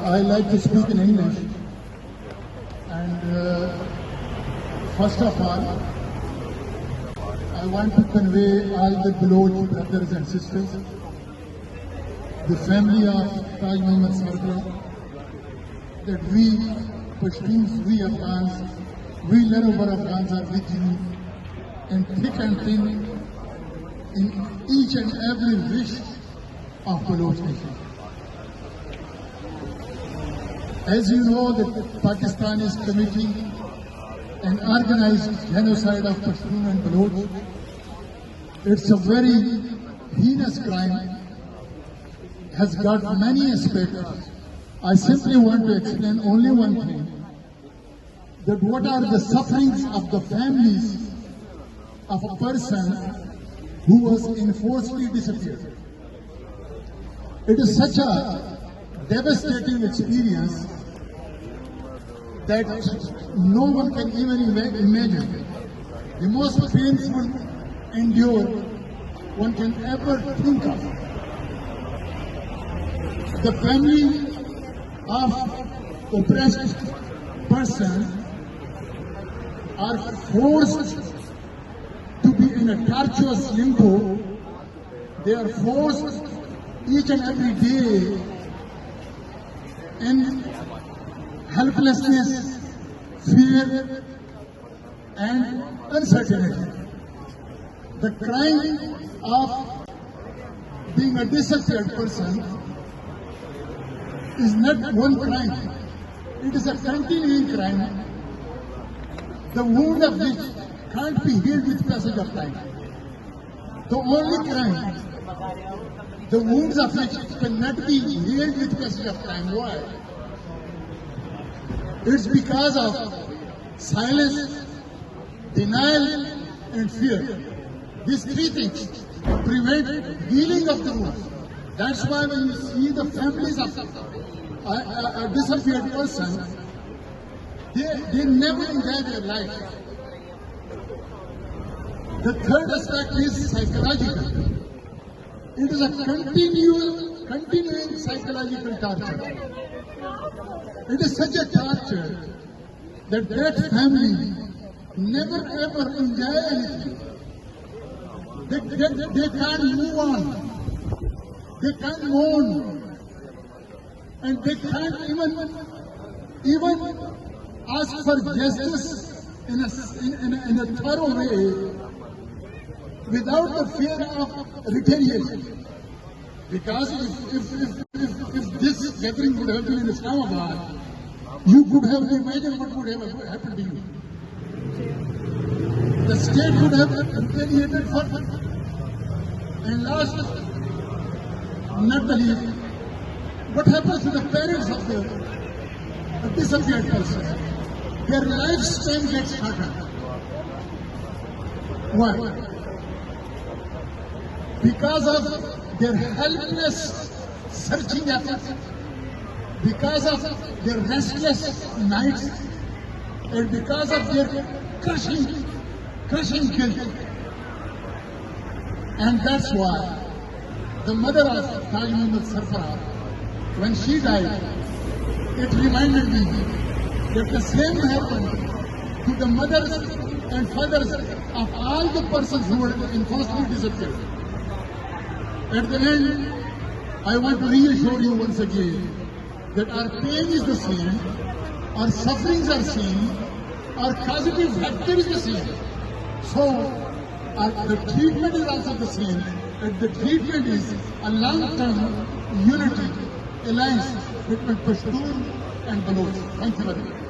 I like to speak in English. And first of all, I want to convey all the Baloch brothers and sisters, the family of Taj Muhammad Sarkar, that we Pashtuns, we Afghans, we Larobar Afghans are with you in thick and thin in each and every wish of Baloch nation. As you know, that Pakistan is committing an organized genocide of Pashtun and Baloch. It's a very heinous crime, has got many aspects. I simply want to explain only one thing, that what are the sufferings of the families of a person who was enforcedly disappeared. It is such a devastating experience that no one can even imagine. The most painful endure one can ever think of. The family of oppressed person are forced to be in a tortuous limbo. They are forced each and every day in helplessness, fear, and uncertainty. The crime of being a disappeared person is not one crime. It is a continuing crime, the wound of which can't be healed with passage of time. The only crime, the wounds of which cannot be healed with passage of time. Why? It's because of silence, denial, and fear. These three things prevent healing of the wounds. That's why when you see the families of a disappeared person, they never enjoy their life. The third aspect is psychological. It is a continuing psychological torture. It is such a torture that that family never ever enjoy anything. They can't move on. They can't mourn. And they can't even ask for justice in a thorough way without the fear of retaliation. Because if this gathering would have been in Islamabad, you could have imagined what would have happened to you. The state would have retaliated for it. And last, not the least, what happens to the parents of the disappeared person? Their lifespan gets shortened. Why? Because of their helpless searching efforts, because of their restless nights, and because of their crushing guilt. And that's why the mother of Taj Muhammad Sarkar, when she died, it reminded me that the same happened to the mothers and fathers of all the persons who were enforcedly disappeared. At the end, I want to reassure you once again that our pain is the same, our sufferings are the same, our causative factor is the same. So, the treatment is also the same, and the treatment is a long-term unity, alliance between Pashtun and Baloch. Thank you very much.